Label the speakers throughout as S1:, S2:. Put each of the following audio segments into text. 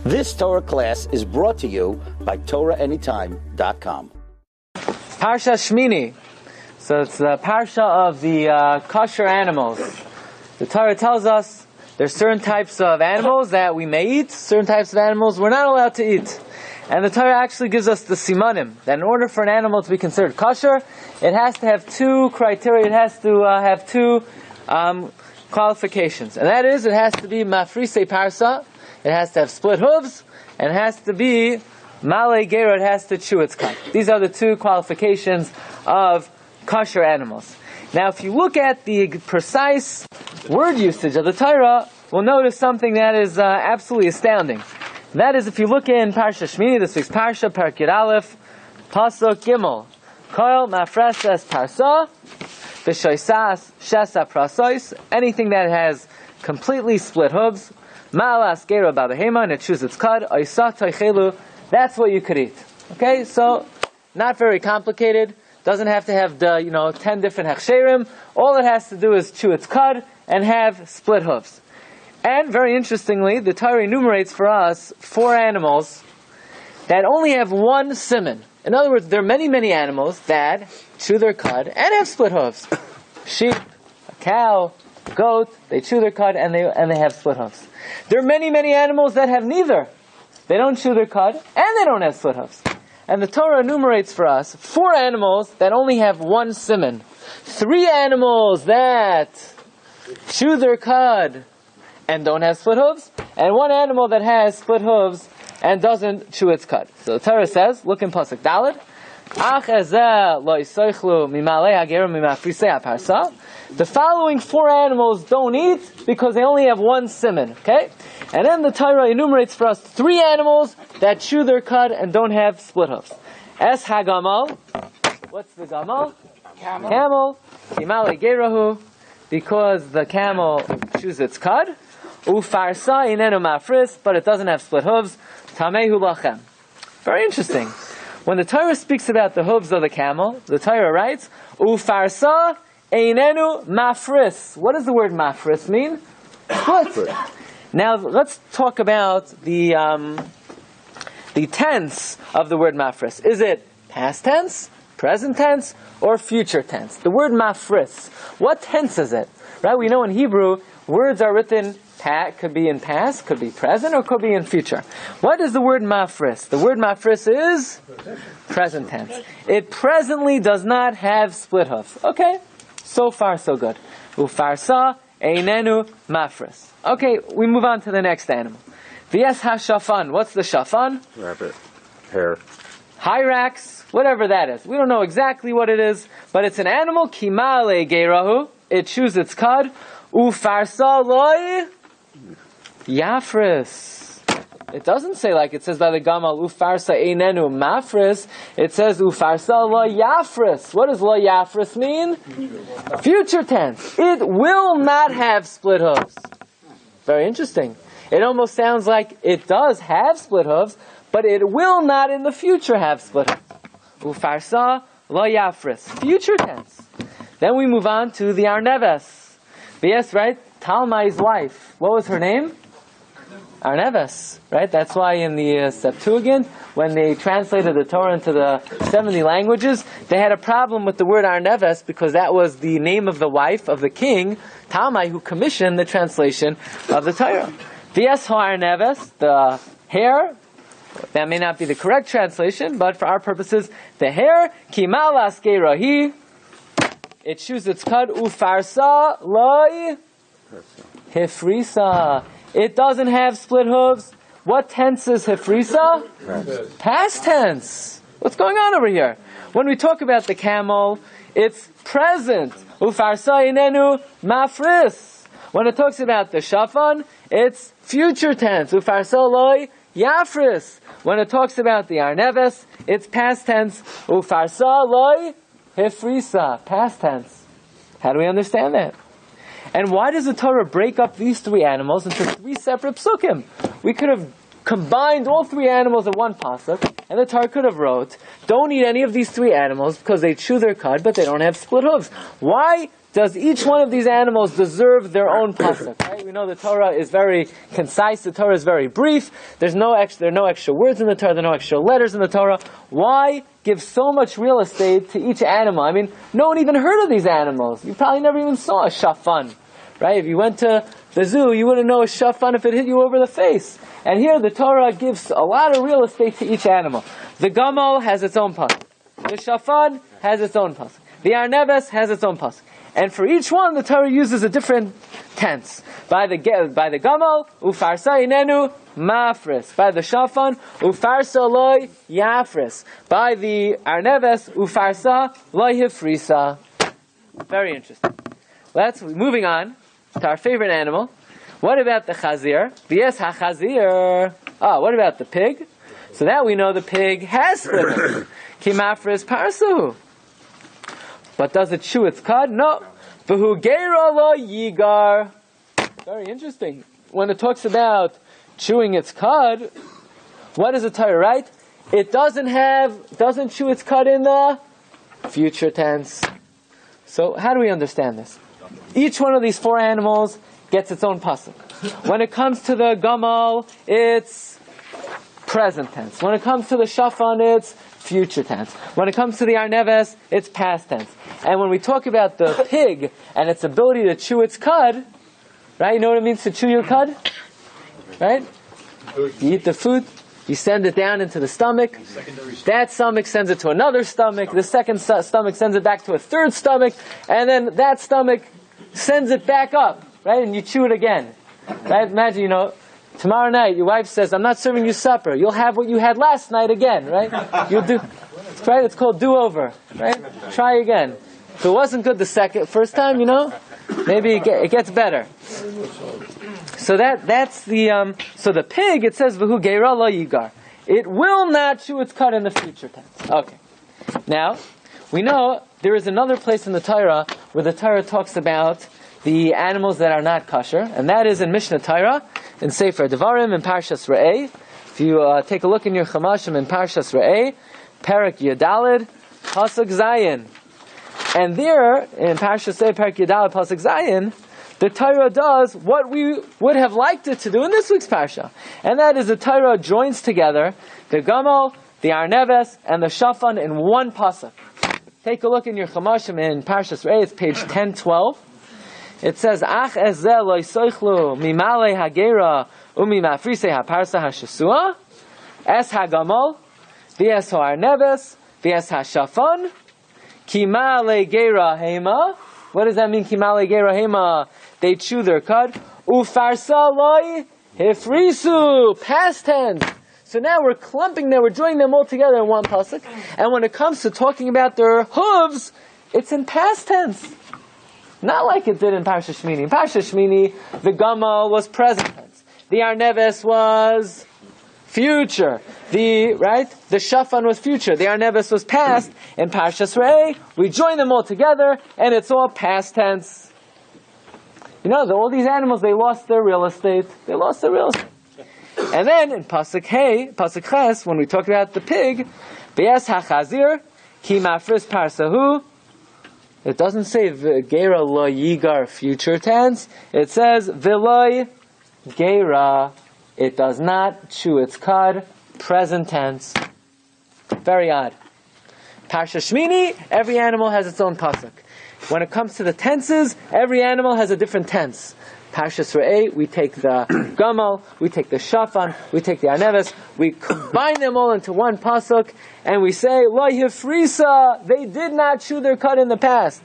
S1: This Torah class is brought to you by TorahAnytime.com.
S2: Parsha Shemini. So it's the Parsha of the Kosher animals. The Torah tells us there's certain types of animals that we may eat, certain types of animals we're not allowed to eat. And the Torah actually gives us the simanim, that in order for an animal to be considered kosher, it has to have two criteria, it has to have two qualifications. And that is, it has to be mafrisei parsa, it has to have split hooves, and it has to be male gera, it has to chew its cud. These are the two qualifications of kosher animals. Now, if you look at the precise word usage of the Torah, we'll notice something that is absolutely astounding. That is, if you look in Parsha Shemini, this week's Parsha, Perek Yud Aleph, Pasuk Gimel, Koil Mafreses Parsa, V'shoisas Shesa Prasois, anything that has completely split hooves, Ma'alas Gera Babahema, and it chews its cud, Oisa Toichelu, that's what you could eat. Okay, so, not very complicated, doesn't have to have the, 10 different hechsherim, all it has to do is chew its cud and have split hooves. And very interestingly, the Torah enumerates for us 4 animals that only have one siman. In other words, there are many, many animals that chew their cud and have split hooves. Sheep, a cow, goat, they chew their cud and they have split hooves. There are many, many animals that have neither. They don't chew their cud and they don't have split hooves. And the Torah enumerates for us 4 animals that only have one siman. 3 animals that chew their cud and don't have split hooves, and 1 animal that has split hooves and doesn't chew its cud. So the Torah says, look in Pasuk Daled, the following 4 animals don't eat because they only have one siman. Okay? And then the Torah enumerates for us 3 animals that chew their cud and don't have split hooves. Es hagamal. What's the gamal? Camel. Kimale gerahu. Because the camel chews its cud. Ufarsa inenu mafris, but it doesn't have split hooves. Tamehu lachem. Very interesting. When the Torah speaks about the hooves of the camel, the Torah writes, Ufarsa inenu mafris. What does the word mafris mean? Split. Now let's talk about the tense of the word mafris. Is it past tense, present tense, or future tense? The word mafris. What tense is it? Right? We know in Hebrew, words are written, could be in past, could be present, or could be in future. What is the word mafris? The word mafris is present tense. It presently does not have split hooves. Okay, so far so good. Ufarsa einenu mafris. Okay, we move on to the next animal. V'yes ha-shafan. What's the shafan?
S3: Rabbit. Hare.
S2: Hyrax, whatever that is. We don't know exactly what it is, but it's an animal. Kimale gerahu. It chews its cud. Ufarsa loi yafris. It doesn't say like it says by the Gamal, Ufarsa einenu mafris. It says Ufarsa lo yafris. What does lo yafris mean? Future tense. It will not have split hooves. Very interesting. It almost sounds like it does have split hooves, but it will not in the future have split hooves. Ufarsa lo yafris. Future tense. Then we move on to the Arneves. Yes, right? Talmai's wife. What was her name? Arneves, right? That's why in the Septuagint, when they translated the Torah into the 70 languages, they had a problem with the word Arneves because that was the name of the wife of the king, Talmai, who commissioned the translation of the Torah. V'yes ha'arneves, the hare, that may not be the correct translation, but for our purposes, the hare, kimalas gerahi, it chews its cud, ufarsa loi hifrisa. It doesn't have split hooves. What tense is hifrisa? Past tense. What's going on over here? When we talk about the camel, it's present. Ufarsa inenu mafris. When it talks about the shafan, it's future tense. Ufarsa loi yafris. When it talks about the arneves, it's past tense. Ufarsa loi hifrisa. Past tense. How do we understand that? And why does the Torah break up these 3 animals into 3 separate psukim? We could have combined all 3 animals in one pasuk, and the Torah could have wrote, don't eat any of these 3 animals because they chew their cud, but they don't have split hooves. Why does each one of these animals deserve their own pasuk? Right? We know the Torah is very concise. The Torah is very brief. There are no extra words in the Torah. There are no extra letters in the Torah. Why give so much real estate to each animal? I mean, no one even heard of these animals. You probably never even saw a shafan, right? If you went to the zoo, you wouldn't know a shafan if it hit you over the face. And here the Torah gives a lot of real estate to each animal. The gamal has its own pasuk. The shafan has its own pasuk. The arneves has its own pasuk. And for each one, the Torah uses a different tense. By the gamal, ufarsa inenu mafris. By the shafan, ufarsa loy yafris. By the arneves, ufarsa loy hifrisa. Very interesting. Moving on to our favorite animal. What about the chazir? V'yes ha-chazir. What about the pig? So that we know the pig has split. Ki mafris parsu. But does it chew its cud? No. V'hu geira lo yigar. Very interesting. When it talks about chewing its cud, what does the Torah write? It doesn't chew its cud in the future tense. So how do we understand this? Each one of these four animals gets its own pasuk. When it comes to the gamal, it's present tense. When it comes to the shafan, it's future tense. When it comes to the arneves, it's past tense. And when we talk about the pig and its ability to chew its cud, right? You know what it means to chew your cud? Right? You eat the food, you send it down into the stomach. That stomach sends it to another stomach. The second stomach sends it back to a third stomach. And then that stomach sends it back up, right? And you chew it again. Right? Imagine, tomorrow night your wife says, I'm not serving you supper. You'll have what you had last night again, right? You'll do, right? It's called do-over, right? Try again. If it wasn't good the first time, maybe it gets better. So that's the, so the pig, it says, V'hu geira lo yigar. It will not chew its cud in the future tense. Okay. Now, we know there is another place in the Torah where the Torah talks about the animals that are not kosher, and that is in Mishnah Torah, in Sefer Devarim, in Parshas Re'eh. If you take a look in your Chumashim in Parshas Re'eh, Perek Yadalid, Pasuk Zayin. And there, in Parshas Re'eh, Perek Yadalid, Pasuk Zayin, the Torah does what we would have liked it to do in this week's Parsha. And that is the Torah joins together the Gamal, the Arneves, and the Shafan in one Pasuk. Take a look in your Chumashim in Parshas Re'eh, it's page 1012. It says, Ach ezel lo yisoichlu mimale hagera umimafrise haparsa hashesua es hagamol v'es ha'arneves v'es hashafon kimale gera hema. What does that mean, kimale gera hema? They chew their cud. Ufarsa loi hifrisu. Past tense. So now we're clumping them, we're joining them all together in one pasuk. And when it comes to talking about their hooves, it's in past tense. Not like it did in Parsha Shemini. In Parsha Shemini, the Gamal was present tense. The Arneves was future. The Shafan was future. The Arneves was past. In Parshas Re'eh, we join them all together, and it's all past tense. All these animals, they lost their real estate. And then in Pasuk Ches, when we talk about the pig, V'yes hachazir, ki mafris parsahu. It doesn't say V'geira lo yigar future tense. It says V'loi geira. It does not chew its cud present tense. Very odd. Parsha Shemini, every animal has its own pasuk. When it comes to the tenses, every animal has a different tense. Parshas Re'eh, we take the Gamal, we take the Shafan, we take the Arneves, we combine them all into one pasuk, and we say, Lo Yifrisa, they did not chew their cud in the past.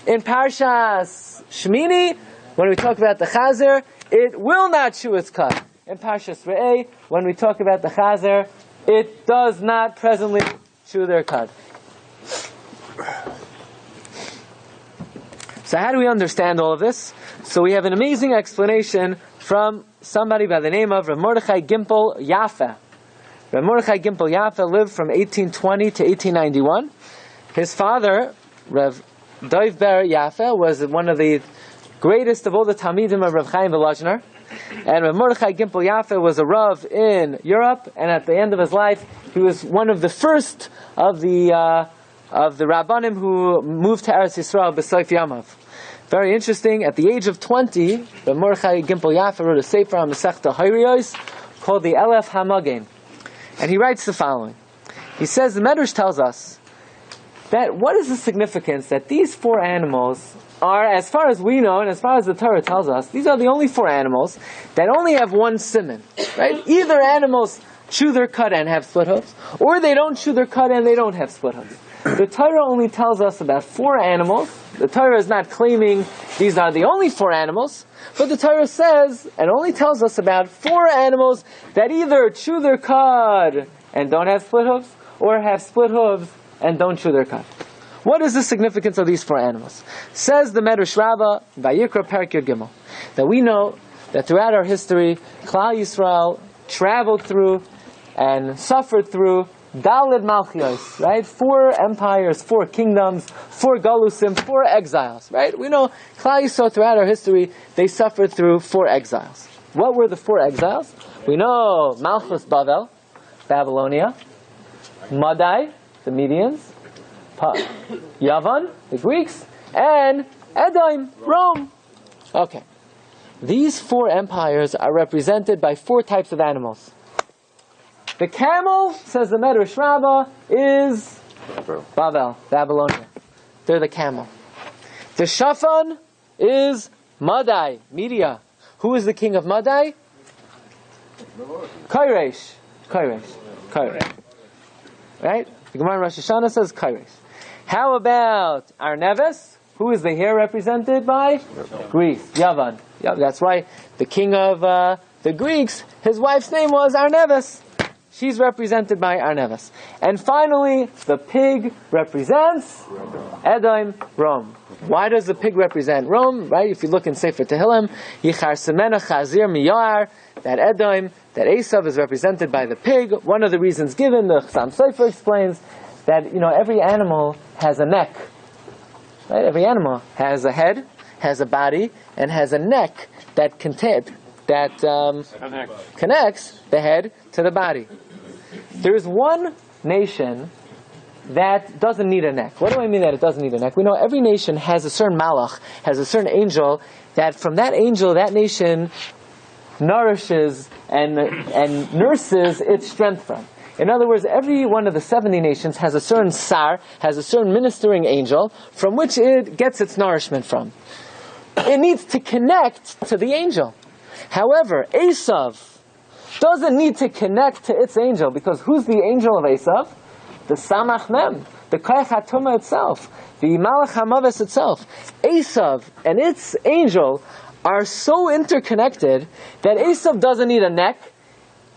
S2: In Parshas Shemini, when we talk about the Chazer, it will not chew its cud. In Parshas Re'eh, when we talk about the Chazer, it does not presently chew their cud. So how do we understand all of this? So we have an amazing explanation from somebody by the name of Rav Mordechai Gimpel Yafeh. Rav Mordechai Gimpel Yafeh lived from 1820 to 1891. His father, Rav Dov Ber Yafeh, was one of the greatest of all the Talmidim of Rav Chaim Volozhiner. And Rav Mordechai Gimpel Yafeh was a Rav in Europe, and at the end of his life, he was one of the first of the of the Rabbanim who moved to Eretz Yisrael b'Soif Yamav. Very interesting. At the age of 20, the Mordechai Gimpel Yafa wrote a sefer on Masechta Hayriyos called the Elef HaMagen, and he writes the following. He says the Medrash tells us that what is the significance that these four animals are, as far as we know and as far as the Torah tells us, these are the only four animals that only have one siman, right? Either animals chew their cud and have split hooves, or they don't chew their cud and they don't have split hooves. The Torah only tells us about four animals. The Torah is not claiming these are the only four animals, but the Torah says, and only tells us about four animals that either chew their cud and don't have split hooves, or have split hooves and don't chew their cud. What is the significance of these four animals? Says the Medrash Rabbah, Vayikra Perek Yud Gimel, that we know that throughout our history, Klal Yisrael traveled through and suffered through Daled Malchios, right? 4 empires, 4 kingdoms, 4 galusim, 4 exiles, right? We know Klal Yisrael throughout our history, they suffered through 4 exiles. What were the 4 exiles? We know Malchus Bavel, Babylonia, Madai, the Medians, Yavan, the Greeks, and Edom, Rome. Okay. These 4 empires are represented by 4 types of animals. The camel, says the Medrash Rabbah, is Bavel, Babylonia. They're the camel. The shafan is Madai, Media. Who is the king of Madai? Koresh. Right? The Gemara in Rosh Hashanah says Koresh. How about Arneves? Who is the here represented by? Greece, Yavan. Yeah, that's right. The king of the Greeks, his wife's name was Arneves. She's represented by Arneves. And finally, the pig represents Edom, Rome. Why does the pig represent Rome? Right? If you look in Sefer Tehillim, Yichar Semena Chazir Miyar, that Edom, that Esav is represented by the pig. One of the reasons given, the Chassam Sofer explains that every animal has a neck. Right? Every animal has a head, has a body, and has a neck that connects the head to the body. There is one nation that doesn't need a neck. What do I mean that it doesn't need a neck? We know every nation has a certain malach, has a certain angel, that from that angel, that nation nourishes and nurses its strength from. In other words, every one of the 70 nations has a certain sar, has a certain ministering angel, from which it gets its nourishment from. It needs to connect to the angel. However, Esav doesn't need to connect to its angel, because who's the angel of Esav? The Samach Mem, the Koach HaTumah itself, the Malach HaMaves itself. Esav and its angel are so interconnected that Esav doesn't need a neck.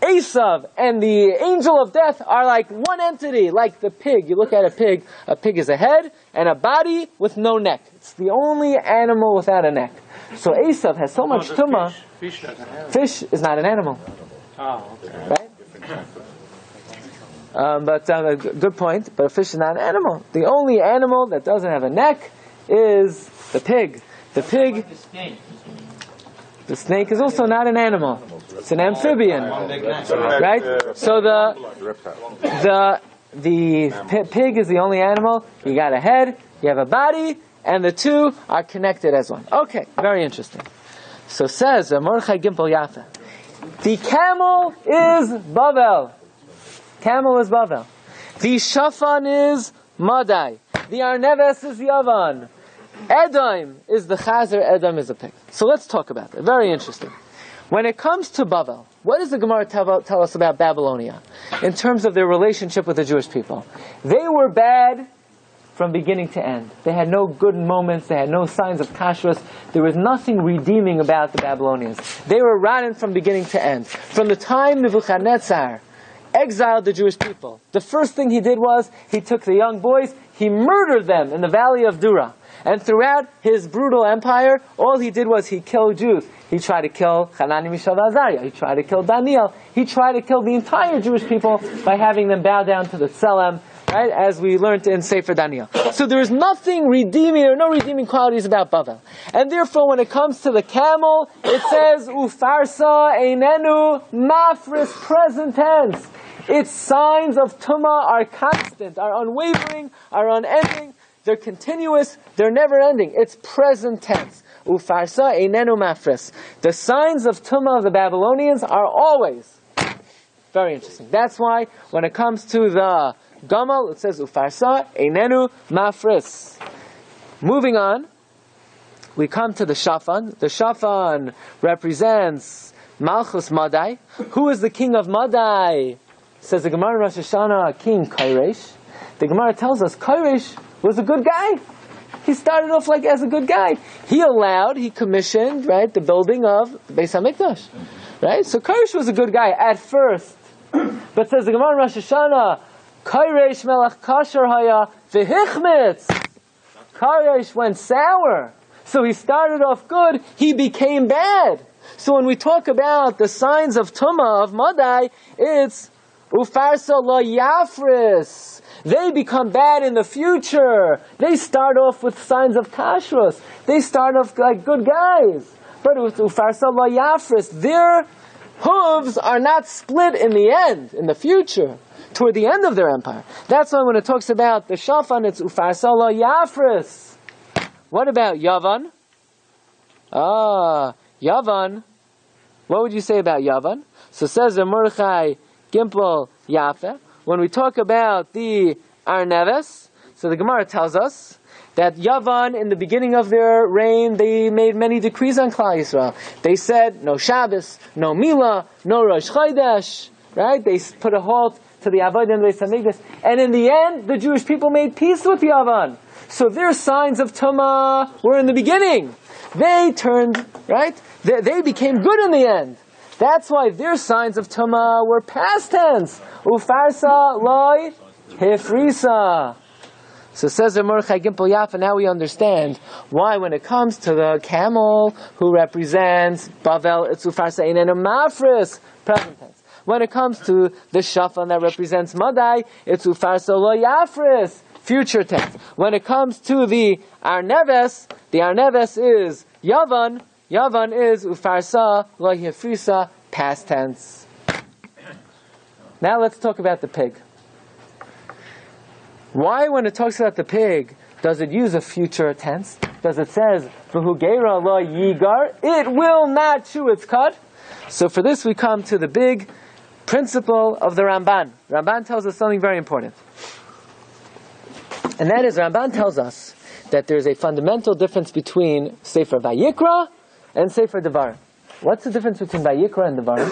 S2: Esav and the angel of death are like one entity, like the pig. You look at a pig is a head and a body with no neck. It's the only animal without a neck. So Esav has so much tumah. Fish is not an animal.
S3: Oh, okay.
S2: Right? Good point. But a fish is not an animal. The only animal that doesn't have a neck is the pig. The snake is also not an animal. It's an amphibian, right? So the pig is the only animal. You got a head, you have a body, and the two are connected as one. Okay, very interesting. So says Mordechai Gimpel Yafa, the camel is Bavel. Camel is Bavel. The shafan is Madai. The Arneves is Yavan. Edom is the Chazer, Edom is a pig. So let's talk about that. Very interesting. When it comes to Bavel, what does the Gemara tell us about Babylonia in terms of their relationship with the Jewish people? They were bad from beginning to end. They had no good moments. They had no signs of kashrus. There was nothing redeeming about the Babylonians. They were rotten from beginning to end. From the time Nebuchadnezzar exiled the Jewish people, the first thing he did was he took the young boys, he murdered them in the valley of Dura. And throughout his brutal empire, all he did was he killed Jews. He tried to kill Hanani, Mishael, Azariah. He tried to kill Daniel. He tried to kill the entire Jewish people by having them bow down to the Tselem, right? As we learned in Sefer Daniel. So there is nothing redeeming, or no redeeming qualities about Bavel. And therefore, when it comes to the camel, it says, Ufarsa einenu mafris, present tense. Its signs of Tumah are constant, are unwavering, are unending. They're continuous, they're never ending. It's present tense. Ufarsa einenu mafris. The signs of Tumah of the Babylonians are always. Very interesting. That's why when it comes to the Gamal, it says Ufarsa einenu mafris. Moving on, we come to the Shafan. The Shafan represents Malchus Madai. Who is the king of Madai? Says the Gemara in Rosh Hashanah, King Koresh. The Gemara tells us Koresh was a good guy. He started off like as a good guy. He commissioned, right, the building of the Beis HaMikdash. Right? So Koresh was a good guy at first. But says the Gemara in Rosh Hashanah, Koresh melech Kosher haya v'hichmitz. Koresh went sour. So he started off good, he became bad. So when we talk about the signs of Tumah, of Madai, it's Ufarsa lo yafris. They become bad in the future. They start off with signs of kashrus. They start off like good guys. But with Ufarsa lo yafris, their hooves are not split in the end, in the future, toward the end of their empire. That's why when it talks about the Shafan, it's Ufarsa lo yafris. What about Yavan? Yavan. What would you say about Yavan? So says the Mordechai Gimpel Yafe. When we talk about the Arneves, so the Gemara tells us that Yavan, in the beginning of their reign, they made many decrees on Klal Yisrael. They said, no Shabbos, no Milah, no Rosh Chodesh, right? They put a halt to the Avodah and Beis HaMikdash. And in the end, the Jewish people made peace with Yavan. So their signs of Tumah were in the beginning. They turned, right? They became good in the end. That's why their signs of Tumah were past tense. Ufarsa loy hifrisa. So says the Mordechai Gimpel Yafa, now we understand why when it comes to the camel who represents Bavel, it's Ufarsa einenu mafris, present tense. When it comes to the Shafan that represents Madai, it's Ufarsa lo yafris, future tense. When it comes to the Arneves is Yavan. Yavan is Ufarsa lo yafrisa, past tense. Now let's talk about the pig. Why, when it talks about the pig, does it use a future tense? Does it says V'hu geira lo yigar? It will not chew its cud. So for this we come to the big principle of the Ramban. Ramban tells us something very important. And that is, Ramban tells us that there's a fundamental difference between Sefer Vayikra and Sefer Devarim. What's the difference between Vayikra and Devarim?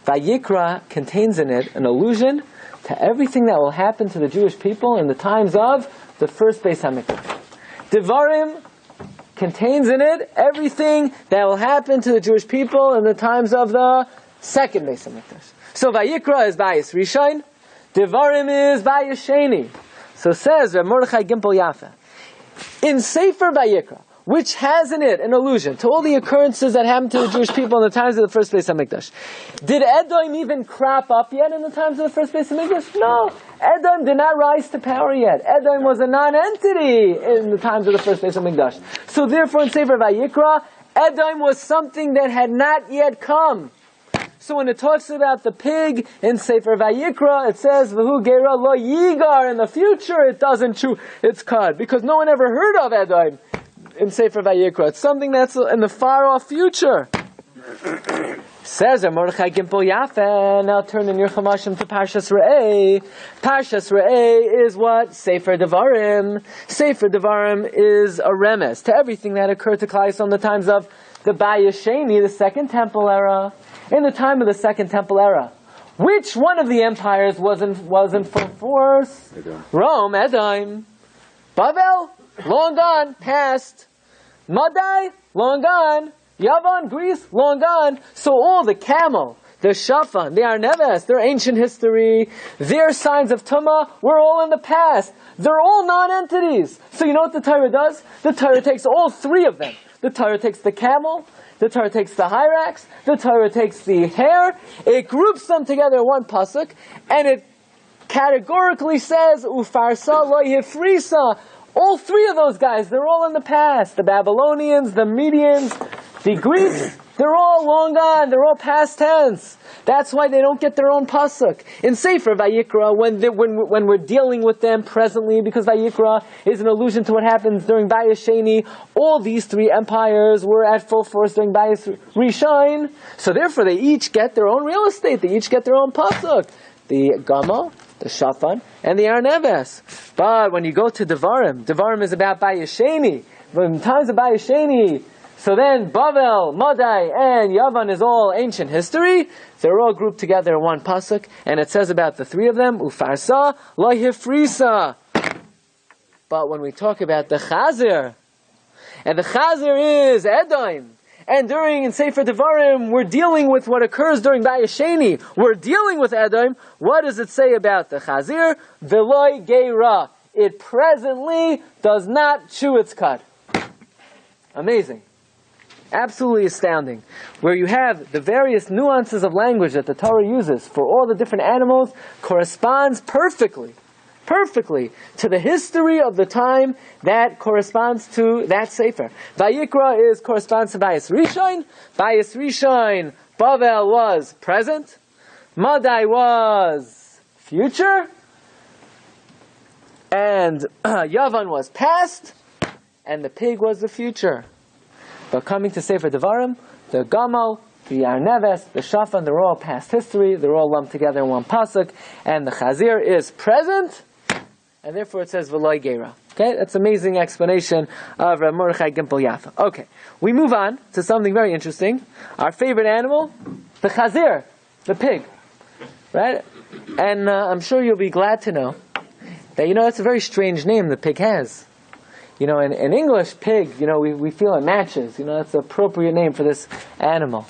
S2: Vayikra contains in it an allusion to everything that will happen to the Jewish people in the times of the first Beis HaMikdash. Devarim contains in it everything that will happen to the Jewish people in the times of the second Beis HaMikdash. So Vayikra is Bayis Rishon, Devarim is Bayis Sheni. So says Mordechai Gimpel Yafa, in Sefer Vayikra, which has in it an allusion to all the occurrences that happened to the Jewish people in the times of the first Beis HaMikdash. Did Edom even crop up yet in the times of the first Beis HaMikdash? No. Edom did not rise to power yet. Edom was a non-entity in the times of the first Beis HaMikdash. So therefore in Sefer Vayikra, Edom was something that had not yet come. So when it talks about the pig in Sefer Vayikra, it says, V'hu geira lo yigar, in the future it doesn't chew its cud, because no one ever heard of Edom in Sefer Vayikra. It's something that's in the far-off future. Says Mordechai Gimpel Yafa, now turn in your Chumashim to Parshas Re'eh. Parshas Re'eh is what? Sefer Devarim. Sefer Devarim is a remes to everything that occurred to Klal Yisrael in the times of the Bayis Sheni, the Second Temple era. In the time of the Second Temple era, which one of the empires was in full force? Rome, Edom. Bavel, long gone, past. Madai, long gone. Yavan, Greece, long gone. So all the camel, the Shafan, the Arneves, their ancient history, their signs of Tumah, were all in the past. They're all non-entities. So you know what the Torah does? The Torah takes all three of them. The Torah takes the camel, the Torah takes the hyrax, the Torah takes the hair, it groups them together in one pasuk, and it categorically says, Ufarsa lo yifrisa. All three of those guys, they're all in the past. The Babylonians, the Medians, the Greeks, They're all long gone. They're all past tense. That's why they don't get their own pasuk. In Sefer Vayikra, when we're dealing with them presently, because Vayikra is an allusion to what happens during Bayis Sheni, all these three empires were at full force during Bayis Rishon, so therefore they each get their own real estate. They each get their own pasuk. The Gamal, the Shafan, and the Arneves. But when you go to Devarim is about Bayis Sheni. But in times of Bayis Sheni, so then Bavel, Madai, and Yavan is all ancient history. They're all grouped together in one pasuk, and it says about the three of them, Ufarsa, Lo Hifrisa. But when we talk about the Chazir, and the Chazir is Edom, and during in Sefer Devarim, we're dealing with what occurs during Bayis Sheni. We're dealing with Edom. What does it say about the Chazir? Veloy Geira. It presently does not chew its cud. Amazing. Absolutely astounding. Where you have the various nuances of language that the Torah uses for all the different animals corresponds perfectly to the history of the time that corresponds to that Sefer. Vayikra corresponds to Bayis Rishon. Bayis Rishon, Bavel was present. Madai was future. And Yavan was past. And the pig was the future. But coming to Sefer Devarim, the Gamal, the Arneves, the Shafan, they're all past history. They're all lumped together in one pasuk. And the Chazir is present. And therefore it says V'loi Geira. Okay, that's an amazing explanation of Rav Mordechai Gimpel Yafa. Okay, we move on to something very interesting. Our favorite animal, the Chazir, the pig. Right? And I'm sure you'll be glad to know that, that's a very strange name the pig has. In English, pig, we feel it matches. That's an appropriate name for this animal.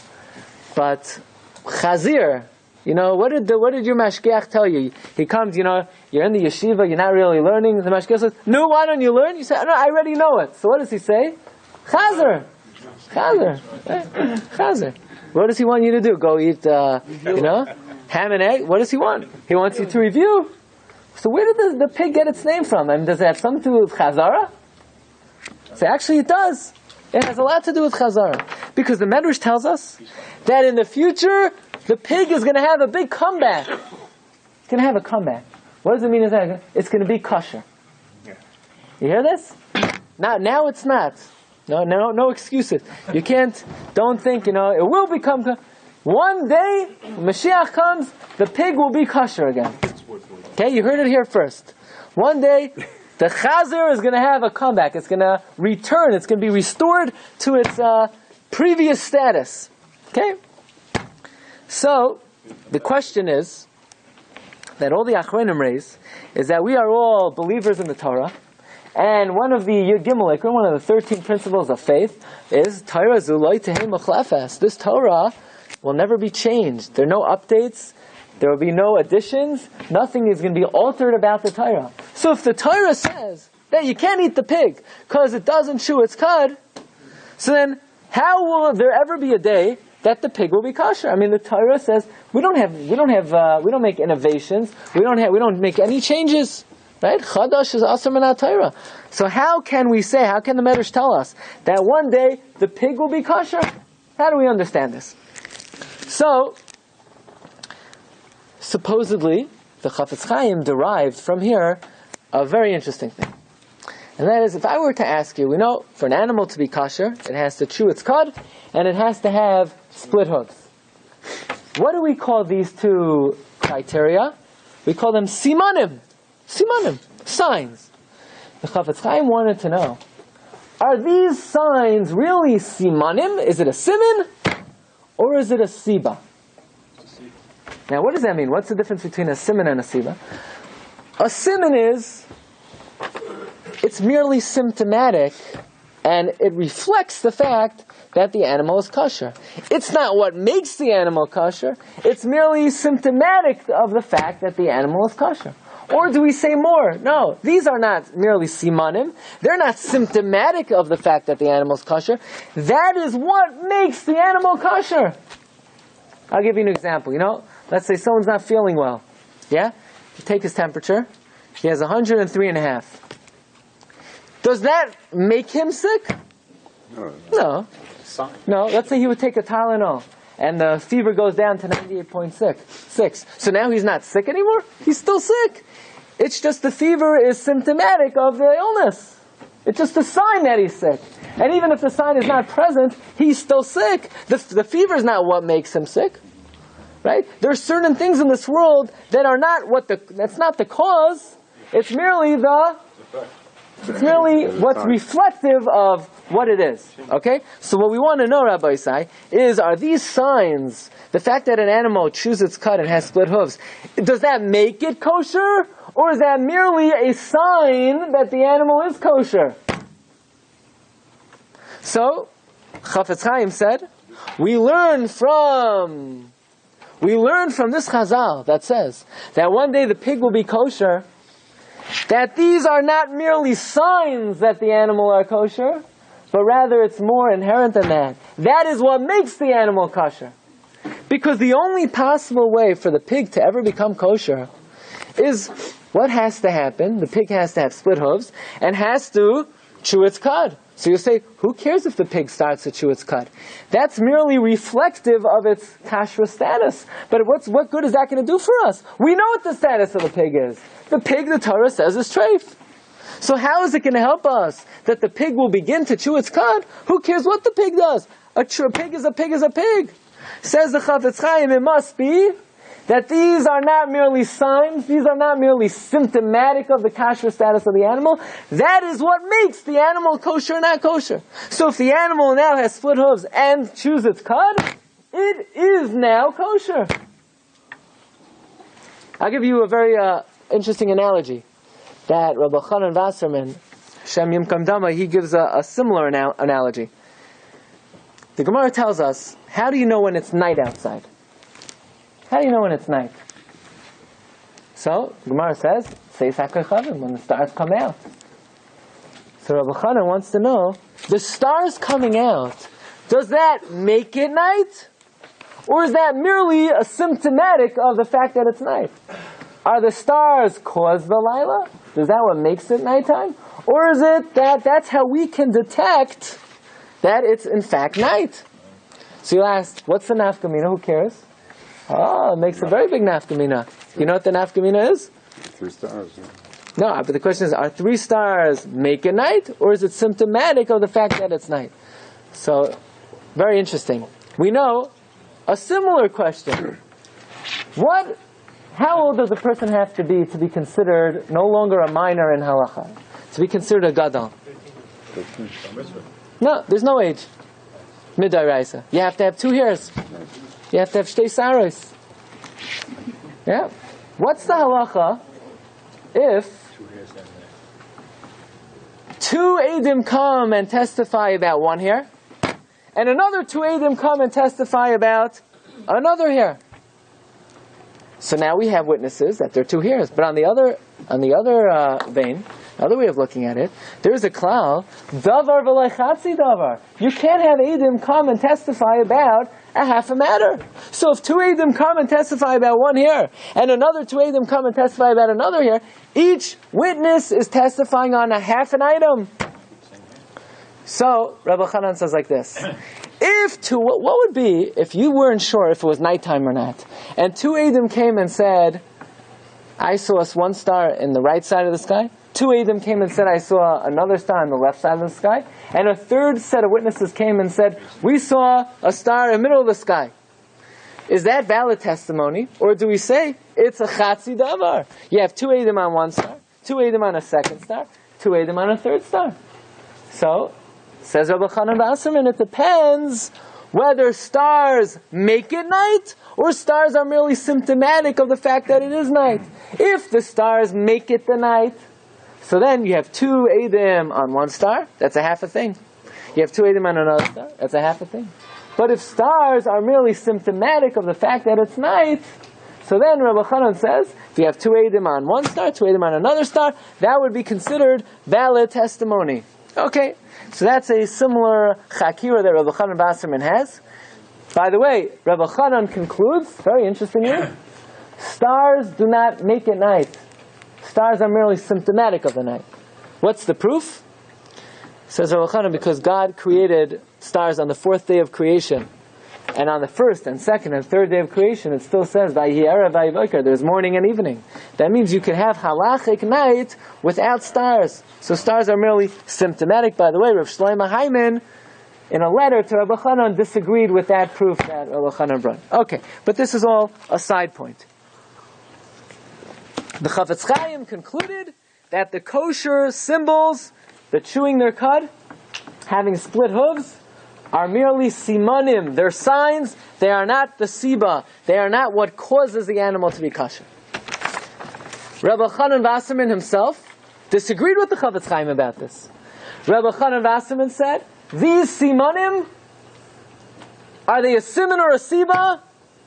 S2: But Chazir, what did your mashgiach tell you? He comes, you're in the yeshiva, you're not really learning. The mashgiach says, no, why don't you learn? You say, no, I already know it. So what does he say? Chazir. Chazir. What does he want you to do? Go eat, ham and egg? What does he want? He wants you to review. So where did the pig get its name from? Does it have something to do with Chazara? So actually it does. It has a lot to do with Chazara. Because the Medrash tells us that in the future, the pig is going to have a big comeback. It's going to have a comeback. What does it mean? It's going to be kosher. You hear this? Now it's not. No excuses. You don't think, it will become, one day, when Mashiach comes, the pig will be kosher again. Okay, you heard it here first. One day, the Chazir is going to have a comeback. It's going to return. It's going to be restored to its previous status. Okay? So, the question is, that all the Achronim raise, is that we are all believers in the Torah, and one of the Yud Gimel Ikra, one of the 13 principles of faith, is Torah Zuloi Tehei Mechlefes. This Torah will never be changed. There are no updates. There will be no additions. Nothing is going to be altered about the Torah. So if the Torah says that you can't eat the pig because it doesn't chew its cud, so then how will there ever be a day that the pig will be kosher? The Torah says we don't make innovations. We don't make any changes. Right? Chadash is asur min Torah. So how can we say? How can the Medrash tell us that one day the pig will be kosher? How do we understand this? So, supposedly, the Chafetz Chaim derived from here a very interesting thing. And that is, if I were to ask you, we know for an animal to be kosher, it has to chew its cud, and it has to have split hooves. What do we call these two criteria? We call them simanim. Simanim. Signs. The Chafetz Chaim wanted to know, are these signs really simanim? Is it a siman? Or is it a siba? Now, what does that mean? What's the difference between a siman and a siba? A siman is, it's merely symptomatic, and it reflects the fact that the animal is kosher. It's not what makes the animal kosher. It's merely symptomatic of the fact that the animal is kosher. Or do we say more? No, these are not merely simanim. They're not symptomatic of the fact that the animal is kosher. That is what makes the animal kosher. I'll give you an example. Let's say someone's not feeling well. Yeah? You take his temperature. He has 103.5. Does that make him sick? No.
S3: sign.
S2: No, let's say he would take a Tylenol, and the fever goes down to 98.6. So now he's not sick anymore? He's still sick. It's just the fever is symptomatic of the illness. It's just a sign that he's sick. And even if the sign is not present, he's still sick. The fever is not what makes him sick. Right? There are certain things in this world that are not that's not the cause. It's merely what's reflective of what it is. Okay? So what we want to know, Rabbi Isai, is are these signs, the fact that an animal chews its cud and has split hooves, does that make it kosher? Or is that merely a sign that the animal is kosher? So, Chafetz Chaim said, we learn from this Chazal that says that one day the pig will be kosher, that these are not merely signs that the animal are kosher, but rather it's more inherent than that. That is what makes the animal kosher. Because the only possible way for the pig to ever become kosher is what has to happen? The pig has to have split hooves and has to chew its cud. So you'll say, who cares if the pig starts to chew its cud? That's merely reflective of its kosher status. But what good is that going to do for us? We know what the status of the pig is. The pig, the Torah says, is treif. So how is it going to help us that the pig will begin to chew its cud? Who cares what the pig does? A pig is a pig is a pig. Says the Chafetz Chaim, it must be that these are not merely signs, these are not merely symptomatic of the kosher status of the animal. That is what makes the animal kosher or not kosher. So if the animal now has split hooves and chews its cud, it is now kosher. I'll give you a very interesting analogy that Rabbi Chanan Wasserman, Shem Yimkam Dama, he gives a similar analogy. The Gemara tells us, how do you know when it's night outside? How do you know when it's night? So, Gemara says, Seis HaKochavim, when the stars come out. So Rabbi Chanan wants to know, the stars coming out, does that make it night? Or is that merely a symptomatic of the fact that it's night? Are the stars cause the Lila? Is that what makes it nighttime? Or is it that that's how we can detect that it's in fact night? So you ask, what's the nafkamina? Who cares? Oh, it makes a very big nafkamina. You know what the nafkamina is?
S3: 3 stars. Yeah.
S2: No, but the question is, are 3 stars make it night? Or is it symptomatic of the fact that it's night? So, very interesting. We know a similar question. How old does a person have to be considered no longer a minor in halacha? To be considered a gadol? No, there's no age. Midairaisa. You have to have 2 hairs. You have to have shtei saros. Yeah. What's the halacha if 2 Eidim come and testify about 1 hair, and another 2 Eidim come and testify about another hair? So now we have witnesses that there are 2 hairs. But on the other vein, another way of looking at it, there's a klal, davar v'lo chatzi davar. You can't have Eidim come and testify about a half a matter. So if 2 Eidim come and testify about 1 hair, and another 2 Eidim come and testify about another hair, each witness is testifying on a half an item. So Rabbi Chanan says like this: what would be if you weren't sure if it was nighttime or not, and 2 Eidim came and said, I saw 1 star in the right side of the sky, 2 Eidim came and said, I saw another star on the left side of the sky, and a 3rd set of witnesses came and said, we saw a star in the middle of the sky. Is that valid testimony? Or do we say, it's a chatzi davar? You have 2 Eidim on 1 star, 2 Eidim on a 2nd star, 2 Eidim on a 3rd star. So, says Rabbi Chanan Wasserman, it depends whether stars make it night, or stars are merely symptomatic of the fact that it is night. If the stars make it the night, so then you have 2 Eidim on 1 star, that's a half a thing. You have 2 Eidim on another star, that's a half a thing. But if stars are merely symptomatic of the fact that it's night, so then Rabbi Chanan says, if you have 2 Eidim on 1 star, 2 Eidim on another star, that would be considered valid testimony. Okay, so that's a similar chakira that Rabbi Chanan Wasserman has. By the way, Rabbi Chanan concludes, very interestingly, stars do not make it night. Stars are merely symptomatic of the night. What's the proof? Says Rabbi Chanan, because God created stars on the 4th day of creation, and on the 1st and 2nd and 3rd day of creation, it still says, Vayhi erev vayhi boker, there's morning and evening. That means you can have halachic night without stars. So stars are merely symptomatic. By the way, Rav Shlomo Hyman, in a letter to Rabbi Chanan, disagreed with that proof that Rabbi Chanan brought. Okay, but this is all a side point. The Chafetz Chaim concluded that the kosher symbols, the chewing their cud, having split hooves, are merely simanim. They're signs. They are not the siba. They are not what causes the animal to be kosher. Rabbi Chanan Wasserman himself disagreed with the Chafetz Chaim about this. Rabbi Chanan Wasserman said, these simanim, are they a siman or a siba?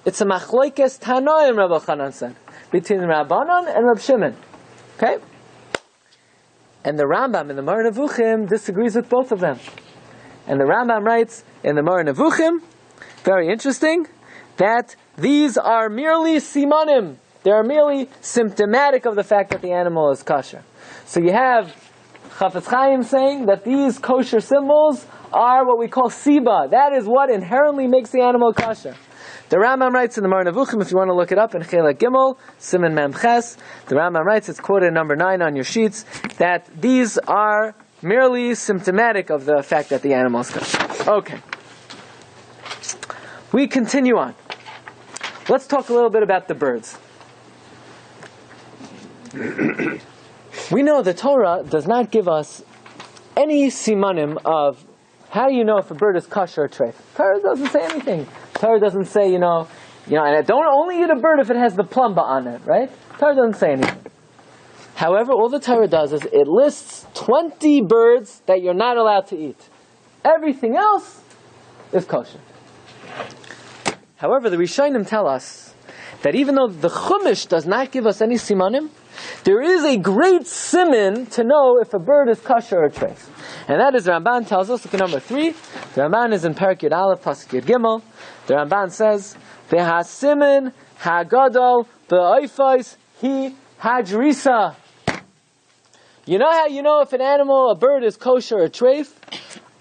S2: It's a machloikes tanoim, Rabbi Chanan said, between Rabbanon and Rab Shimon. Okay? And the Rambam in the Moreh Nevuchim disagrees with both of them. And the Rambam writes in the Moreh Nevuchim, very interesting, that these are merely simanim. They are merely symptomatic of the fact that the animal is kosher. So you have Chafetz Chaim saying that these kosher symbols are what we call siba. That is what inherently makes the animal kosher. The Rambam writes in the Moreh Nevuchim, if you want to look it up, in Chelek Gimel, Siman Mem Ches, the Rambam writes, it's quoted in number 9 on your sheets, that these are merely symptomatic of the fact that the animal is kosher. Okay. We continue on. Let's talk a little bit about the birds. We know the Torah does not give us any simanim of how do you know if a bird is kosher or treif. Torah doesn't say anything. Torah doesn't say, and don't only eat a bird if it has the plumba on it, right? Torah doesn't say anything. However, all the Torah does is it lists 20 birds that you're not allowed to eat. Everything else is kosher. However, the Rishonim tell us that even though the Chumash does not give us any simanim, there is a great siman to know if a bird is kosher or treif. And that is, the Ramban tells us, look at number 3. The Ramban is in Perek Yud Aleph, Pasuk Yud Gimel. The Ramban says, V'hasimin hagadol b'oifos hi hadrisa. You know how you know if a bird is kosher or treif?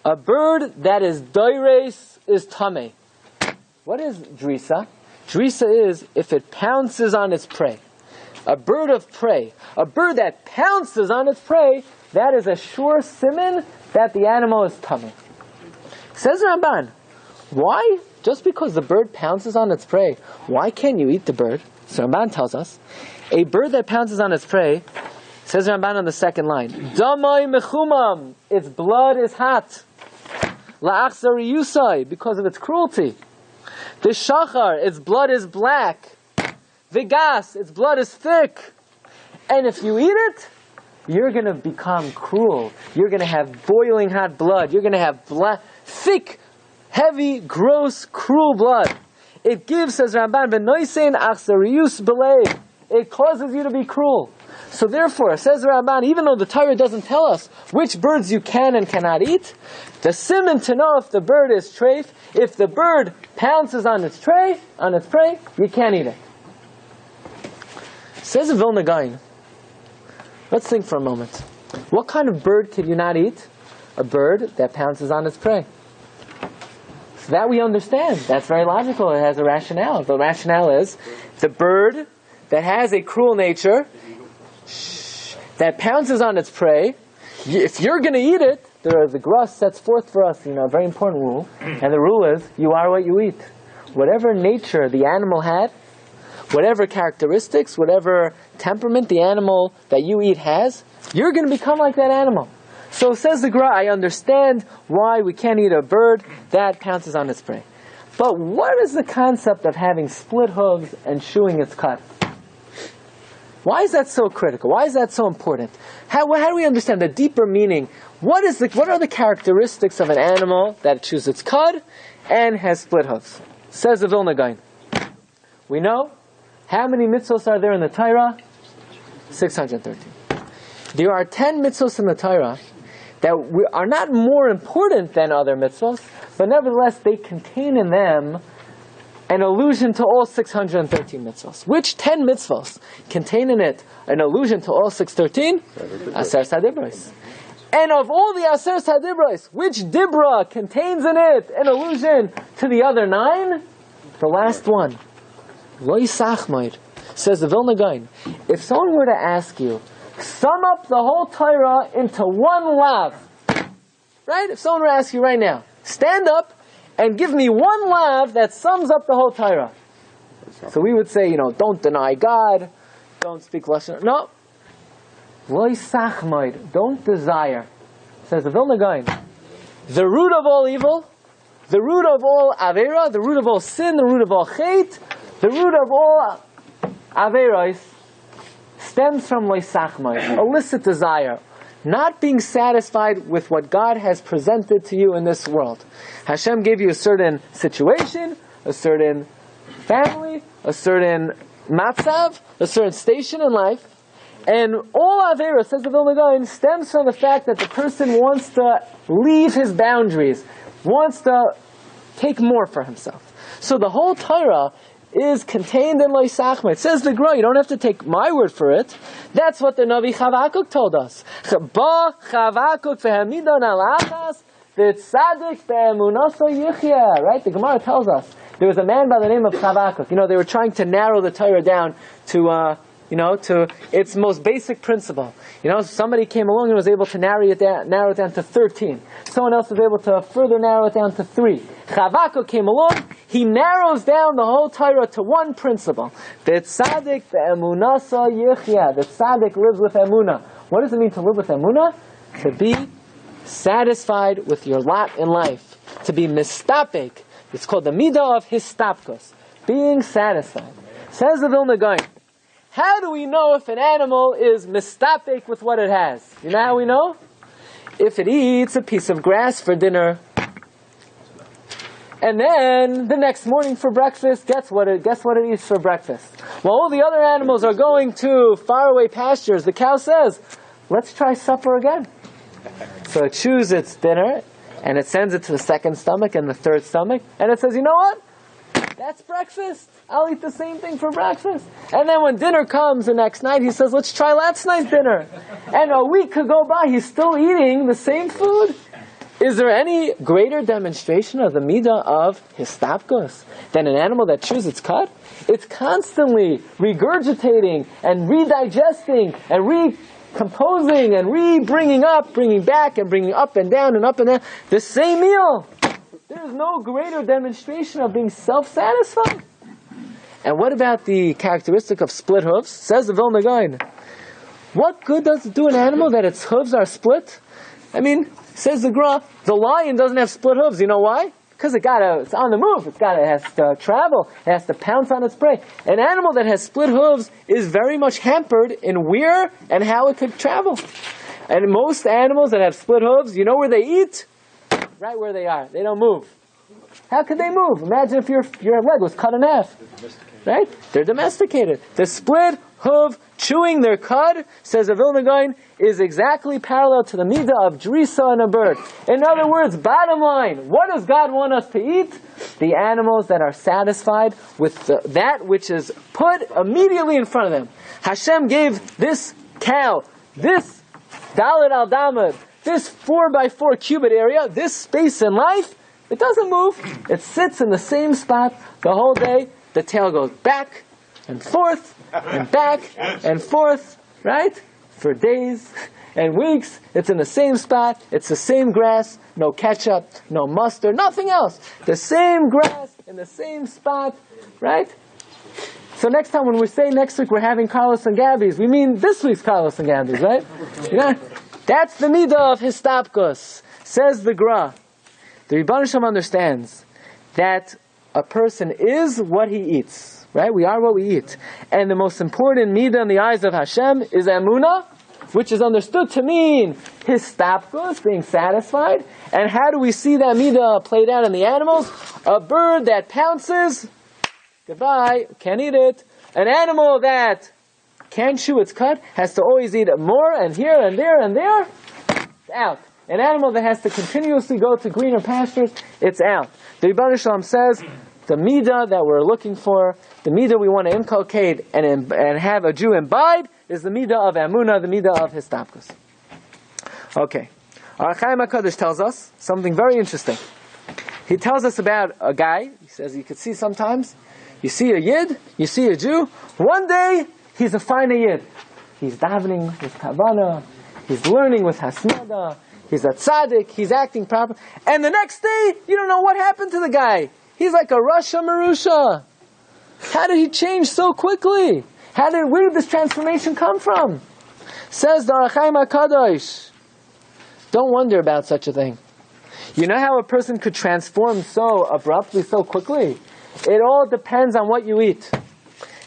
S2: A bird that is doires is tameh. What is drisa? Drisa is if it pounces on its prey. A bird of prey. A bird that pounces on its prey, that is a sure siman that the animal is tameh. Says Ramban, why? Just because the bird pounces on its prey, why can't you eat the bird? So Ramban tells us, a bird that pounces on its prey, says Ramban on the second line, Damai mechumam, its blood is hot. La'achzari yusai, because of its cruelty. The shachar, its blood is black. The gas, its blood is thick. And if you eat it, you're going to become cruel. You're going to have boiling hot blood. You're going to have thick, heavy, gross, cruel blood. It gives, says Ramban, b'noisein achzariyus b'lei. It causes you to be cruel. So therefore, says Ramban, even though the Torah doesn't tell us which birds you can and cannot eat, the siman to know if the bird is treif, if the bird pounces on its prey, you can't eat it. Says in Vilna Gaon, let's think for a moment. What kind of bird could you not eat? A bird that pounces on its prey. So that we understand. That's very logical. It has a rationale. The rationale is the bird that has a cruel nature, that pounces on its prey, if you're going to eat it, the Gra sets forth for us, a very important rule. And the rule is, you are what you eat. Whatever nature the animal had, whatever characteristics, whatever temperament the animal that you eat has, you're going to become like that animal. So says the Gra, I understand why we can't eat a bird that pounces on its prey. But what is the concept of having split hooves and chewing its cud? Why is that so critical? Why is that so important? How do we understand the deeper meaning? What are the characteristics of an animal that chews its cud and has split hooves? Says the Vilna Gaon. We know how many mitzvos are there in the Torah? 613. There are 10 mitzvos in the Torah that are not more important than other mitzvos, but nevertheless they contain in them an allusion to all 613 mitzvos. Which 10 mitzvos contain in it an allusion to all 613? Aser Sadibros. And of all the Aseret HaDibros, which Dibra contains in it an allusion to the other 9? The last one. Lo Yisachmaid. Says the Vilna Gaon, if someone were to ask you, sum up the whole Torah into one lav, right? If someone were to ask you right now, stand up and give me one lav that sums up the whole Torah. So we would say, don't deny God, don't speak Lashon. No. Lo Yisachmaid, don't desire. Says the Vilna Gaon, the root of all evil, the root of all Avera, the root of all sin, the root of all Chet, the root of all Averos stems from Lo Yisachmaid, illicit desire. Not being satisfied with what God has presented to you in this world. Hashem gave you a certain situation, a certain family, a certain matzav, a certain station in life, and all Avera, says the Vilna Gaon, stems from the fact that the person wants to leave his boundaries, wants to take more for himself. So the whole Torah is contained in Lo Yisachmaid. It says the Gra, you don't have to take my word for it. That's what the Navi Chavakuk told us. Ba Chavakuk v'hamidon al achas v'tzadik v'emunaso yichya. Right? The Gemara tells us there was a man by the name of Chavakuk. They were trying to narrow the Torah down to to its most basic principle. Somebody came along and was able to narrow it down to 13. Someone else was able to further narrow it down to 3. Chavakuk came along, he narrows down the whole Torah to one principle. The tzaddik, the emunasa yichya. The tzaddik lives with emunah. What does it mean to live with emunah? To be satisfied with your lot in life. To be mistapek. It's called the midah of histapkos. Being satisfied. Says the Vilna Gaon, how do we know if an animal is mistapek with what it has? You know how we know? If it eats a piece of grass for dinner, and then the next morning for breakfast, guess what it eats for breakfast? While all the other animals are going to faraway pastures, the cow says, let's try supper again. So it chews its dinner, and it sends it to the second stomach and the third stomach, and it says, you know what? That's breakfast. I'll eat the same thing for breakfast. And then when dinner comes the next night, he says, let's try last night's dinner. And a week could go by, he's still eating the same food. Is there any greater demonstration of the midah of histapkos than an animal that chews its cud? It's constantly regurgitating and redigesting and recomposing and bringing back and bringing up and down the same meal. There's no greater demonstration of being self-satisfied. And what about the characteristic of split hooves? Says the Vilna Gaon, what good does it do an animal that its hooves are split? Says the Gra, the lion doesn't have split hooves. You know why? Because it's on the move. It has to travel. It has to pounce on its prey. An animal that has split hooves is very much hampered in where and how it could travel. And most animals that have split hooves, you know where they eat? Right where they are. They don't move. How could they move? Imagine if your leg was cut in half. Right? They're domesticated. The split hoof chewing their cud, says the Vilna Gaon, is exactly parallel to the midah of drisa in a bird. In other words, bottom line, what does God want us to eat? The animals that are satisfied with that which is put immediately in front of them. Hashem gave this cow, this dalet al damad, this 4x4 cubit area, this space in life. It doesn't move. It sits in the same spot the whole day. The tail goes back and forth and back and forth, right? For days and weeks. It's in the same spot. It's the same grass. No ketchup, no mustard, nothing else. The same grass in the same spot, right? So next time when we say next week we're having Carlos and Gabby's, we mean this week's Carlos and Gabby's, right? That's the midah of histapkos. Says the Gra. The Rebbeinu Shem understands that a person is what he eats, right? We are what we eat. And the most important midah in the eyes of Hashem is emunah, which is understood to mean histapkos, being satisfied. And how do we see that midah played out in the animals? A bird that pounces, goodbye, can't eat it. An animal that can't chew its cud, has to always eat more and here and there and there, it's out. An animal that has to continuously go to greener pastures, it's out. The Rebbeinu Shalom says, the midah that we're looking for, the midah we want to inculcate and have a Jew imbibe, is the midah of emunah, the midah of histapkos. Okay. Our Chaim HaKadosh tells us something very interesting. He tells us about a guy. He says you could see sometimes, you see a Yid, you see a Jew. One day, he's a fine Yid. He's davening with Kavana, he's learning with Hasmada, he's a tzaddik, he's acting proper. And the next day, you don't know what happened to the guy. He's like a Rasha Marusha. How did he change so quickly? Where did this transformation come from? Says the Or HaChaim HaKadosh. Don't wonder about such a thing. You know how a person could transform so abruptly, so quickly? It all depends on what you eat.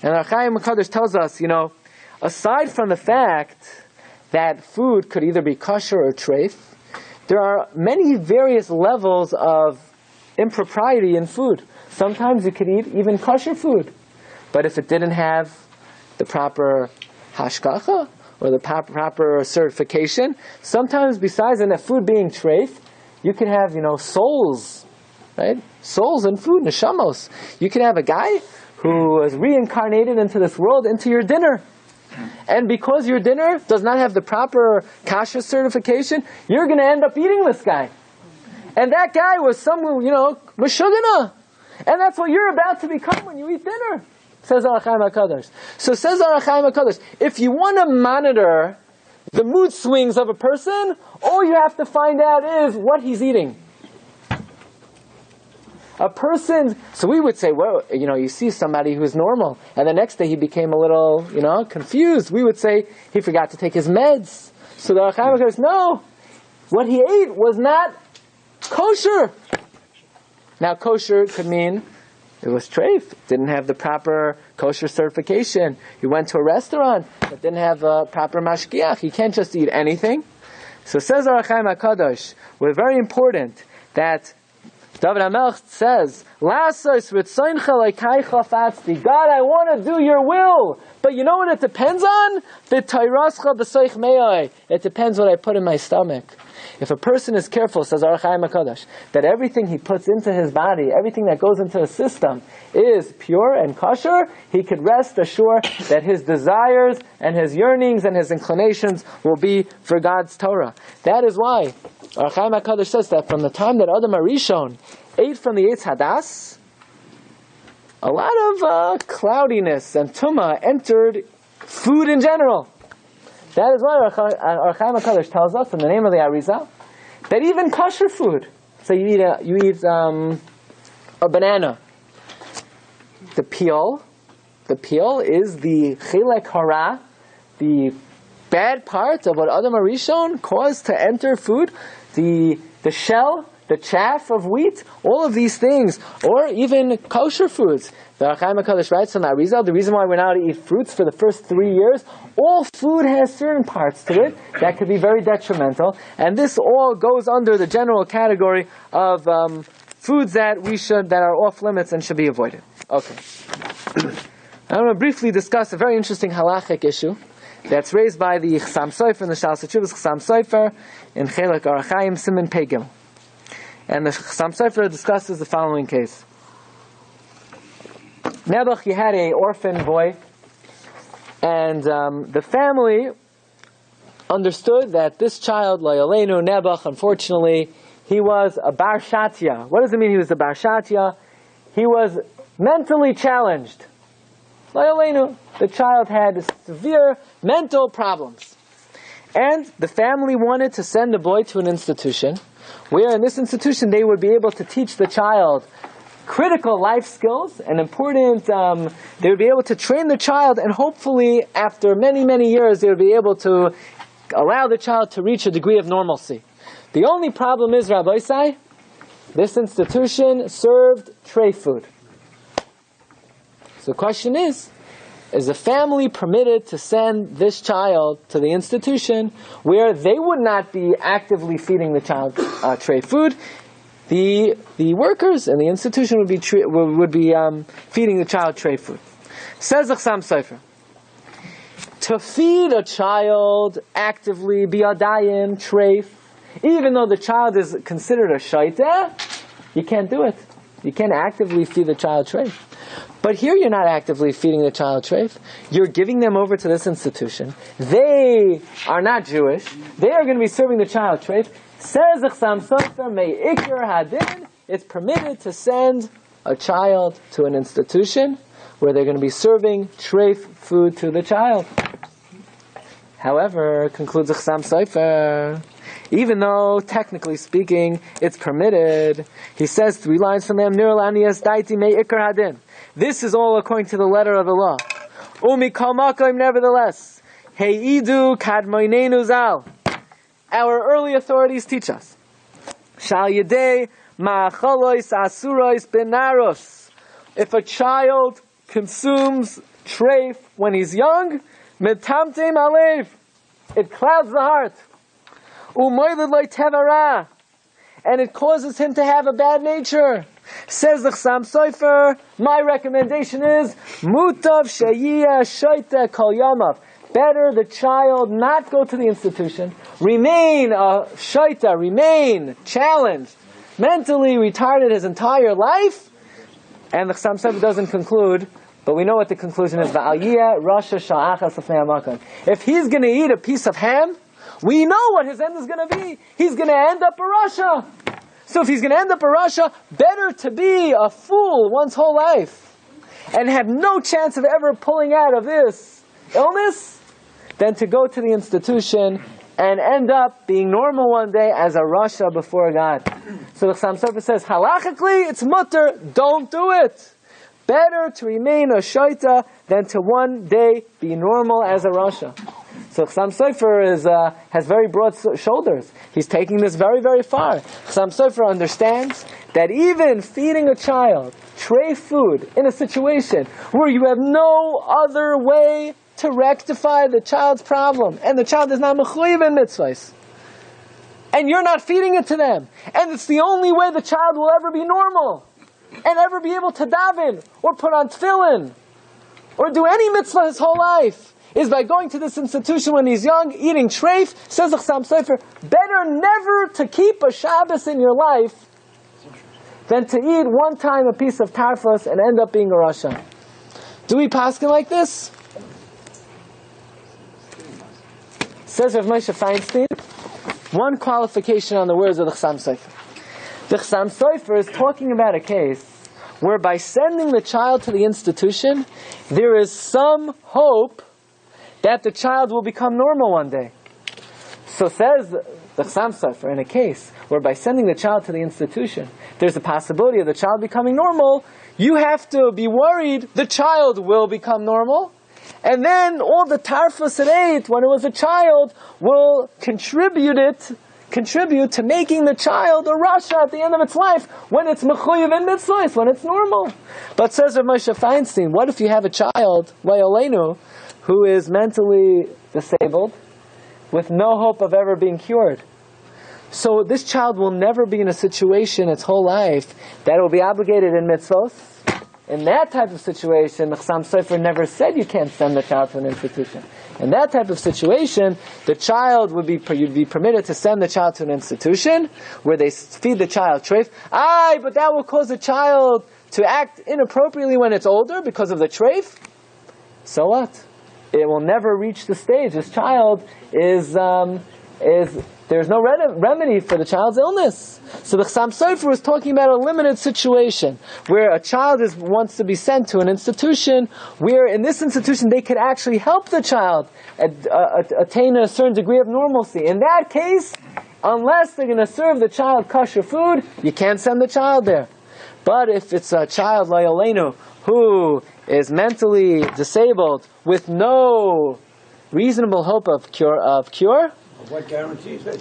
S2: And Or HaChaim HaKadosh tells us, aside from the fact that food could either be kosher or treif, there are many various levels of impropriety in food. Sometimes you could eat even kosher food, but if it didn't have the proper hashgacha or the proper certification, sometimes besides in a food being treif, you could have souls, right? Souls in food, neshamos. You could have a guy who is reincarnated into this world, into your dinner. And because your dinner does not have the proper kasher certification, you're going to end up eating this guy. And that guy was someone, meshugana. And that's what you're about to become when you eat dinner, says Or HaChaim HaKadosh. So says Or HaChaim HaKadosh, if you want to monitor the mood swings of a person, all you have to find out is what he's eating. A person, so we would say, well, you see somebody who's normal, and the next day he became a little, confused. We would say he forgot to take his meds. So the Or HaChaim HaKadosh, no, what he ate was not kosher. Now, kosher could mean it was treif, didn't have the proper kosher certification. You went to a restaurant that didn't have a proper mashgiach. You can't just eat anything. So says Or HaChaim HaKadosh, we're very important that David HaMelech says, God, I want to do your will. But you know what it depends on? It depends what I put in my stomach. If a person is careful, says Or HaChaim HaKadosh, that everything he puts into his body, everything that goes into his system is pure and kosher, he could rest assured that his desires and his yearnings and his inclinations will be for God's Torah. That is why Or HaChaim HaKadosh says that from the time that Adam HaRishon ate from the Eitz Hadas, a lot of cloudiness and tumah entered food in general. That is why Or HaChaim HaKadosh tells us in the name of the Arizal that even kosher food, so you eat a banana, the peel is the chilek hara, the bad part of what Adam HaRishon caused to enter food, the shell, the chaff of wheat, all of these things, or even kosher foods. The Or HaChaim HaKadosh writes on the Arizal, the reason why we're not to eat fruits for the first 3 years, all food has certain parts to it that could be very detrimental, and this all goes under the general category of foods that are off limits and should be avoided. Okay. I want to briefly discuss a very interesting halachic issue that's raised by the Chassam Sofer in the Shal Sechuvas Chassam Sofer in Chelek Or HaChaim Siman Pei Gimel. And the Chassam Sofer discusses the following case. Nebuch, he had an orphan boy, and the family understood that this child, Layalenu Nebuch, unfortunately, he was a Bar Shatya. What does it mean he was a Bar Shatya? He was mentally challenged. Layalenu, the child had severe mental problems. And the family wanted to send the boy to an institution, where in this institution they would be able to teach the child critical life skills and important, they would be able to train the child, and hopefully after many, many years they would be able to allow the child to reach a degree of normalcy. The only problem is, Rabbi Isai, this institution served treif food. So the question is the family permitted to send this child to the institution where they would not be actively feeding the child treif food? The workers in the institution would be feeding the child treif food. Says the Chassam Sofer, to feed a child actively biyadayim treif, even though the child is considered a shaita, you can't do it. You can't actively feed the child treif. But here you're not actively feeding the child treif. You're giving them over to this institution. They are not Jewish. They are going to be serving the child treif. Says the Chassam Sofer, Me'ikr Hadin, it's permitted to send a child to an institution where they're going to be serving treif food to the child. However, concludes the Chassam Sofer, even though technically speaking it's permitted, he says 3 lines from them, this is all according to the letter of the law. Nevertheless, Heidu kadmoinenu zal. Our early authorities teach us. Shal yedei ma'achalois asurois benaros. If a child consumes treif when he's young, metamtem alev, it clouds the heart. Umoyled loy tevara, and it causes him to have a bad nature. Says the Chassam Sofer, my recommendation is mutav sheyiyah shoyte kol yamav. Better the child not go to the institution, remain shaita, remain challenged, mentally retarded his entire life. And the Chassam Sofer doesn't conclude, but we know what the conclusion is. If he's going to eat a piece of ham, we know what his end is going to be. He's going to end up a rasha. So if he's going to end up a rasha, better to be a fool one's whole life and have no chance of ever pulling out of this illness than to go to the institution and end up being normal one day as a rasha before God. So the Chassam Sofer says, halachically, it's mutter, don't do it. Better to remain a shaita than to one day be normal as a rasha. So Chassam Sofer has very broad shoulders. He's taking this very, very far. Chassam Sofer understands that even feeding a child treif food in a situation where you have no other way to rectify the child's problem, and the child is not mechuyev in mitzvahs, and you're not feeding it to them, and it's the only way the child will ever be normal, and ever be able to daven, or put on tefillin, or do any mitzvah his whole life, is by going to this institution when he's young, eating treif. Says the Chassam Sofer, better never to keep a Shabbos in your life than to eat one time a piece of tarfas and end up being a rasha. Do we paskin like this? Says Rav Moshe Feinstein, one qualification on the words of the Chassam Sofer. The Chassam Sofer is talking about a case where by sending the child to the institution, there is some hope that the child will become normal one day. So says the Chassam Sofer, in a case where by sending the child to the institution, there's a possibility of the child becoming normal, you have to be worried the child will become normal, and then all the tarfas it ate when it was a child will contribute to making the child a rasha at the end of its life when it's mechuyev in mitzvahs, when it's normal. But says Rav Moshe Feinstein, what if you have a child, Vayolenu, who is mentally disabled, with no hope of ever being cured? So this child will never be in a situation its whole life that it will be obligated in mitzvos. In that type of situation, the Chassam Sofer never said you can't send the child to an institution. In that type of situation, the child you'd be permitted to send the child to an institution where they feed the child treif. But that will cause the child to act inappropriately when it's older because of the treif. So what? It will never reach the stage. This child there's no remedy for the child's illness. So the Chassam Sofer is talking about a limited situation where a child wants to be sent to an institution where in this institution they could actually help the child attain a certain degree of normalcy. In that case, unless they're going to serve the child kosher food, you can't send the child there. But if it's a child like Olenu who is mentally disabled with no reasonable hope of cure,
S3: what guarantees that?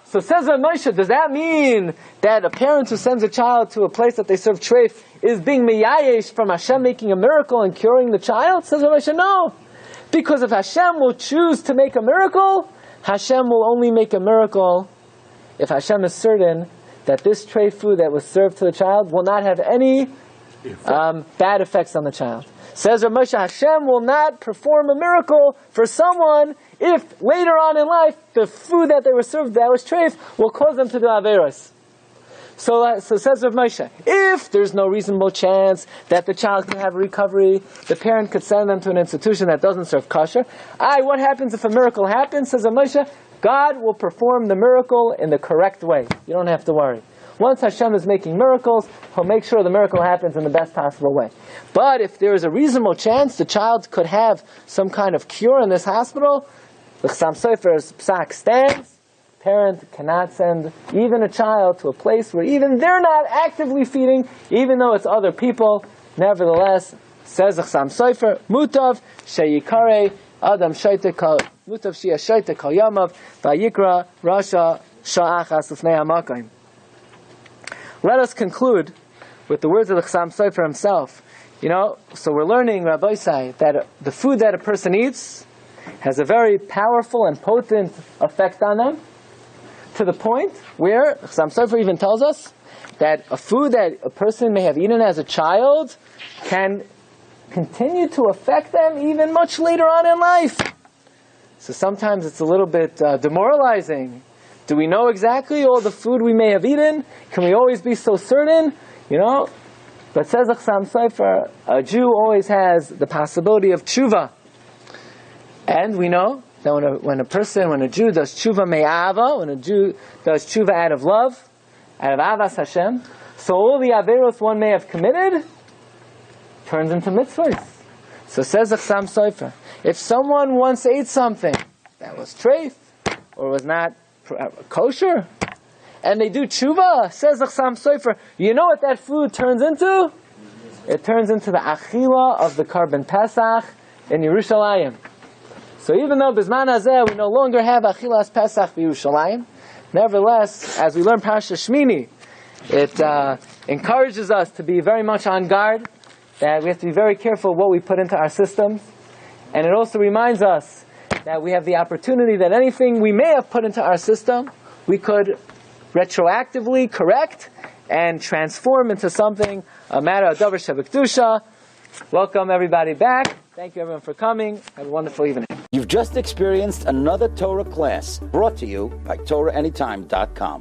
S2: So says Rav Moshe, does that mean that a parent who sends a child to a place that they serve treif is being miyayesh from Hashem making a miracle and curing the child? Says Rav Moshe, no. Because if Hashem will choose to make a miracle, Hashem will only make a miracle if Hashem is certain that this treif food that was served to the child will not have any bad effects on the child. Says Rav Moshe, Hashem will not perform a miracle for someone if later on in life the food that they were served that was treif will cause them to do averos. So says Rav Moshe, if there's no reasonable chance that the child can have a recovery, the parent could send them to an institution that doesn't serve kosher. What happens if a miracle happens? Says Rav Moshe, God will perform the miracle in the correct way. You don't have to worry. Once Hashem is making miracles, He'll make sure the miracle happens in the best possible way. But if there is a reasonable chance the child could have some kind of cure in this hospital, the Chassam Sofer's psak stands. Parent cannot send even a child to a place where even they're not actively feeding, even though it's other people. Nevertheless, says the Chassam Sofer, Mutav sheyikare adam shaita kal mutav sheyah shaita kal yamav vayikra rasha sha'achas lifnei hamakayim. Let us conclude with the words of the Chassam Sofer himself. So we're learning, Rabbi Glatstein, that the food that a person eats has a very powerful and potent effect on them, to the point where Chassam Sofer even tells us that a food that a person may have eaten as a child can continue to affect them even much later on in life. So sometimes it's a little bit demoralizing. Do we know exactly all the food we may have eaten? Can we always be so certain? But says Chassam Sofer, a Jew always has the possibility of tshuva. And we know that when a Jew does tshuva me'ava, when a Jew does tshuva out of love, out of avas Hashem, so all the averos one may have committed turns into mitzvahs. So says the Chassam Sofer, if someone once ate something that was treif or was not kosher, and they do tshuva, says the Chassam Sofer, you know what that food turns into? It turns into the achila of the Karban Pesach in Yerushalayim. So even though Bizman Hazeh we no longer have achilas Pesach in Yerushalayim, nevertheless, as we learn Parsha Shemini, it encourages us to be very much on guard, that we have to be very careful what we put into our systems. And it also reminds us that we have the opportunity that anything we may have put into our system, we could retroactively correct and transform into something, a matter of davar shebekdusha. Welcome everybody back. Thank you everyone for coming. Have a wonderful evening.
S1: You've just experienced another Torah class brought to you by TorahAnytime.com.